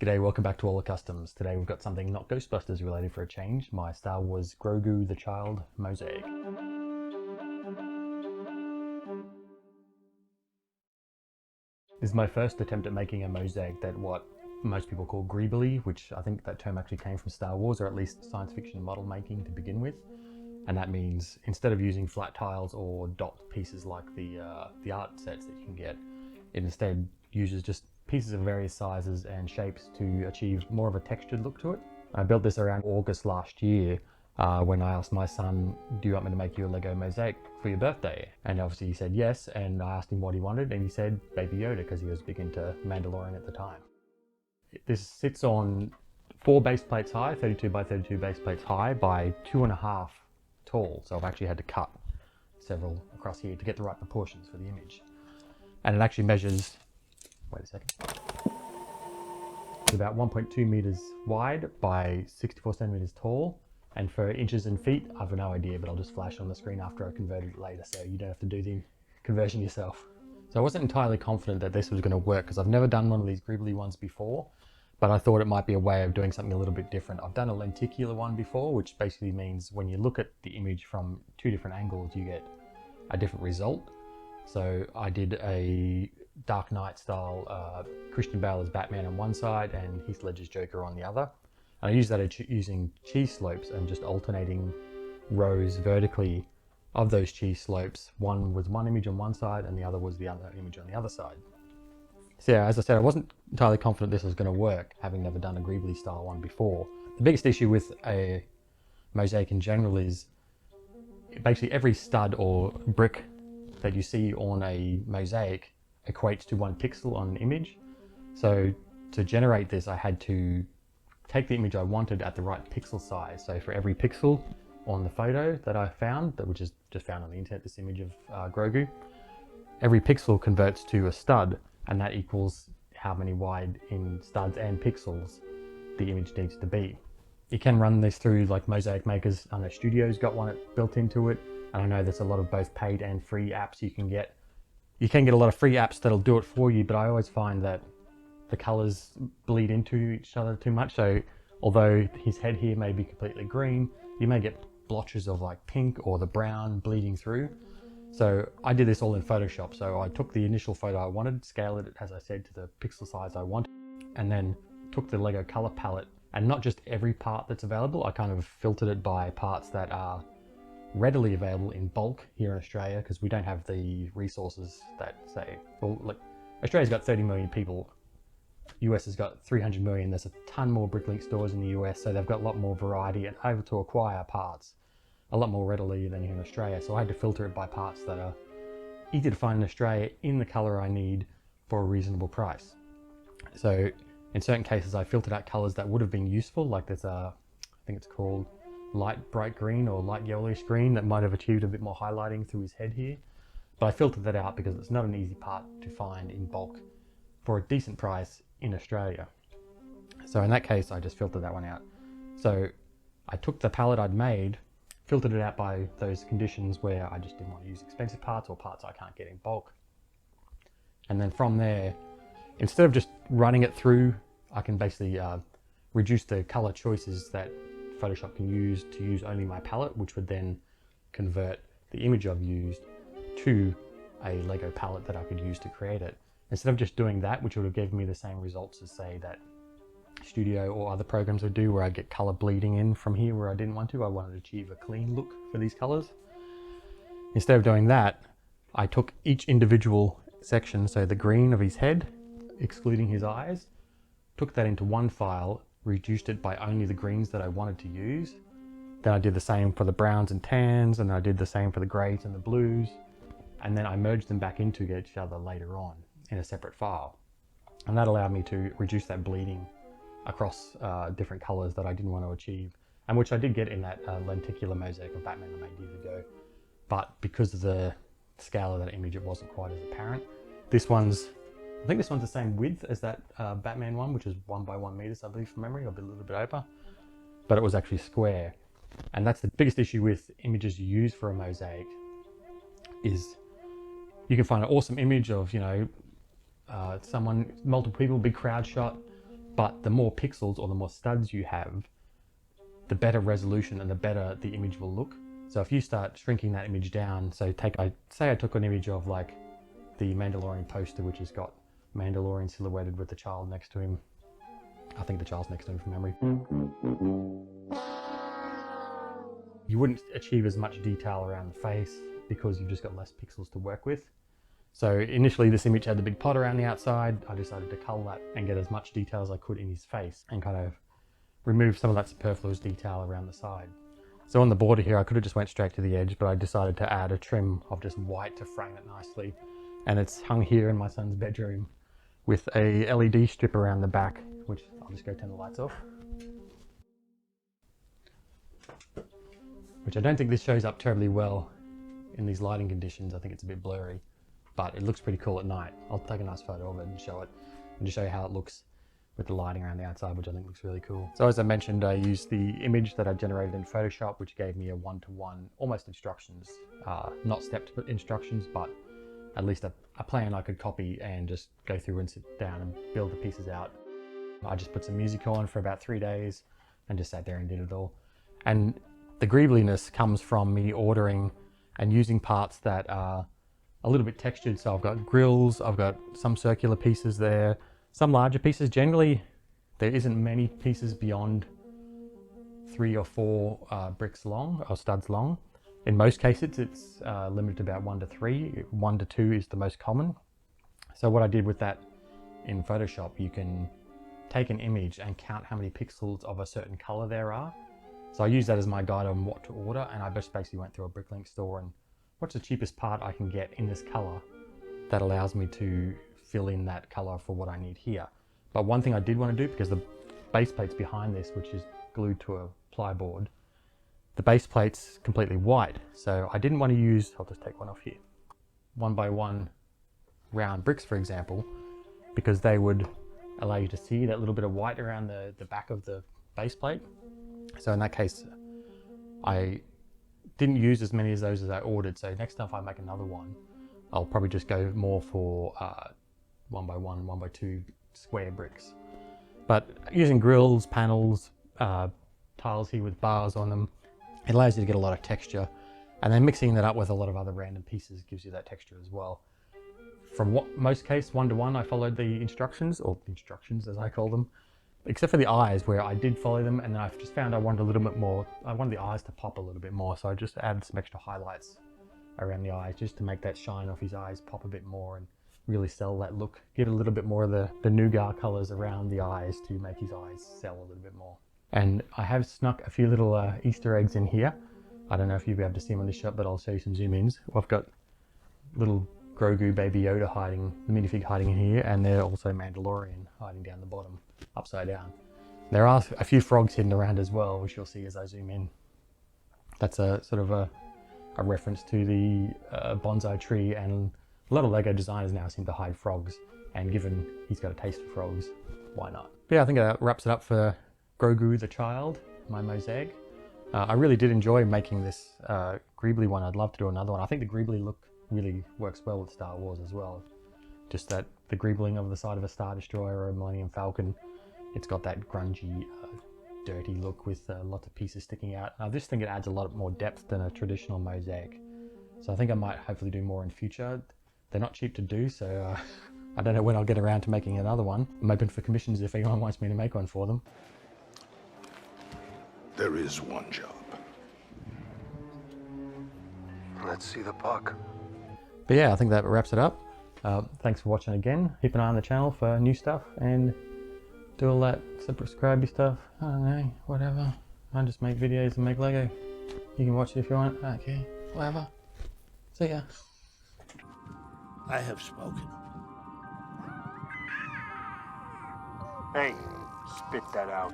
G'day, welcome back to All the Customs. Today we've got something not Ghostbusters related for a change, my Star Wars Grogu the Child Mosaic. This is my first attempt at making a mosaic that what most people call greebly, which I think that term actually came from Star Wars, or at least science fiction model making to begin with. And that means instead of using flat tiles or dot pieces like the art sets that you can get, it instead uses just pieces of various sizes and shapes to achieve more of a textured look to it. I built this around August last year when I asked my son, do you want me to make you a Lego mosaic for your birthday? And obviously he said yes, and I asked him what he wanted, and he said Baby Yoda, because he was big into Mandalorian at the time. This sits on 4 base plates high, 32 by 32 base plates high by 2.5 tall, so I've actually had to cut several across here to get the right proportions for the image. And it actually measures, wait a second, it's about 1.2 meters wide by 64 centimeters tall, and for inches and feet I've no idea, but I'll just flash on the screen after I convert it later, so you don't have to do the conversion yourself. So I wasn't entirely confident that this was going to work because I've never done one of these greebly ones before, but I thought it might be a way of doing something a little bit different. I've done a lenticular one before, which basically means when you look at the image from 2 different angles, you get a different result. So I did a Dark Knight style Christian Bale as Batman on one side and Heath Ledger's Joker on the other. And I used that using cheese slopes and just alternating rows vertically of those cheese slopes. One was one image on one side and the other was the other image on the other side. So yeah, as I said, I wasn't entirely confident this was going to work, having never done a greebly style one before. The biggest issue with a mosaic in general is basically every stud or brick that you see on a mosaic equates to 1 pixel on an image. So to generate this, I had to take the image I wanted at the right pixel size. So for every pixel on the photo that I found, which is just found on the internet, this image of Grogu, every pixel converts to a stud, and that equals how many wide in studs and pixels the image needs to be. You can run this through like mosaic makers. I know Studio's got one built into it, and I know there's a lot of both paid and free apps you can get. You can get a lot of free apps that'll do it for you, but I always find that the colors bleed into each other too much. So although his head here may be completely green, you may get blotches of like pink or the brown bleeding through. So I did this all in Photoshop. So I took the initial photo I wanted, scaled it, as I said, to the pixel size I wanted, and then took the Lego color palette, and not just every part that's available. I kind of filtered it by parts that are readily available in bulk here in Australia, because we don't have the resources that say, well, like Australia's got 30 million people, US has got 300 million, there's a ton more Bricklink stores in the US, so they've got a lot more variety and able to acquire parts a lot more readily than here in Australia. So I had to filter it by parts that are easy to find in Australia in the color I need for a reasonable price. So in certain cases I filtered out colors that would have been useful, like there's a, I think it's called light bright green or light yellowish green that might have achieved a bit more highlighting through his head here. But I filtered that out because it's not an easy part to find in bulk for a decent price in Australia. So in that case, I just filtered that one out. So I took the palette I'd made, filtered it out by those conditions where I just didn't want to use expensive parts or parts I can't get in bulk. And then from there, instead of just running it through, I can basically reduce the color choices that Photoshop can use to use only my palette, which would then convert the image I've used to a Lego palette that I could use to create it. Instead of just doing that, which would have given me the same results as say that Studio or other programs would do, where I get color bleeding in from here where I didn't want to. I wanted to achieve a clean look for these colors. Instead of doing that, I took each individual section, so the green of his head, excluding his eyes, took that into one file, reduced it by only the greens that I wanted to use. Then I did the same for the browns and tans, and I did the same for the grays and the blues, and then I merged them back into each other later on in a separate file. And that allowed me to reduce that bleeding across different colors that I didn't want to achieve, and which I did get in that lenticular mosaic of Batman I made years ago. But because of the scale of that image, it wasn't quite as apparent. This one's, I think this one's the same width as that Batman one, which is 1 by 1 meters, I believe, from memory, or a little bit over, but it was actually square. And that's the biggest issue with images you use for a mosaic, is you can find an awesome image of, you know, someone, multiple people, big crowd shot, but the more pixels or the more studs you have, the better resolution and the better the image will look. So if you start shrinking that image down, so say I took an image of like the Mandalorian poster, which has got Mandalorian silhouetted with the child next to him. I think the child's next to him from memory. You wouldn't achieve as much detail around the face because you've just got less pixels to work with. So initially this image had the big pot around the outside. I decided to cull that and get as much detail as I could in his face and kind of remove some of that superfluous detail around the side. So on the border here, I could have just went straight to the edge, but I decided to add a trim of just white to frame it nicely. And it's hung here in my son's bedroom with a LED strip around the back, which I'll just go turn the lights off. Which I don't think this shows up terribly well in these lighting conditions. I think it's a bit blurry, but it looks pretty cool at night. I'll take a nice photo of it and show it, and just show you how it looks with the lighting around the outside, which I think looks really cool. So as I mentioned, I used the image that I generated in Photoshop, which gave me a one-to-one, almost instructions, not stepped instructions, but at least a plan I could copy and just go through and sit down and build the pieces out. I just put some music on for about 3 days and just sat there and did it all. And the greebliness comes from me ordering and using parts that are a little bit textured. So I've got grills, I've got some circular pieces there, some larger pieces. Generally, there isn't many pieces beyond 3 or 4 bricks long or studs long. In most cases, it's limited to about 1 to 3. 1 to 2 is the most common. So what I did with that in Photoshop, you can take an image and count how many pixels of a certain color there are. So I use that as my guide on what to order, and I just basically went through a Bricklink store and what's the cheapest part I can get in this color that allows me to fill in that color for what I need here. But one thing I did want to do, because the base plate's behind this, which is glued to a plyboard, the base plate's completely white. So I didn't want to use, I'll just take one off here, 1x1 round bricks, for example, because they would allow you to see that little bit of white around the back of the base plate. So in that case, I didn't use as many of those as I ordered. So next time if I make another one, I'll probably just go more for 1x1, 1x2 square bricks. But using grills, panels, tiles here with bars on them, it allows you to get a lot of texture. And then mixing that up with a lot of other random pieces gives you that texture as well. From most case, 1-to-1, I followed the instructions, or instructions as I call them, except for the eyes where I did follow them, and I've just found I wanted a little bit more, I wanted the eyes to pop a little bit more, so I just added some extra highlights around the eyes just to make that shine off his eyes pop a bit more and really sell that look. Give it a little bit more of the nougat colors around the eyes to make his eyes sell a little bit more. And I have snuck a few little Easter eggs in here. I don't know if you'll be able to see them on this shot, but I'll show you some zoom ins. I've got little Grogu baby Yoda hiding, the minifig hiding in here, and they're also Mandalorian hiding down the bottom, upside down. There are a few frogs hidden around as well, which you'll see as I zoom in. That's a sort of a reference to the bonsai tree, and a lot of Lego designers now seem to hide frogs, and given he's got a taste for frogs, why not? But yeah, I think that wraps it up for Grogu the child, my mosaic. I really did enjoy making this greebly one. I'd love to do another one. I think the greebly look really works well with Star Wars as well. Just that the greebling of the side of a Star Destroyer or a Millennium Falcon, it's got that grungy, dirty look with lots of pieces sticking out. I just think it adds a lot more depth than a traditional mosaic. So I think I might hopefully do more in future. They're not cheap to do, so I don't know when I'll get around to making another one. I'm open for commissions if anyone wants me to make one for them. There is one job. Let's see the puck. But yeah, I think that wraps it up. Thanks for watching again. Keep an eye on the channel for new stuff and do all that subscribe stuff. I don't know, whatever. I just make videos and make Lego. You can watch it if you want. Okay, whatever. See ya. I have spoken. Hey, spit that out.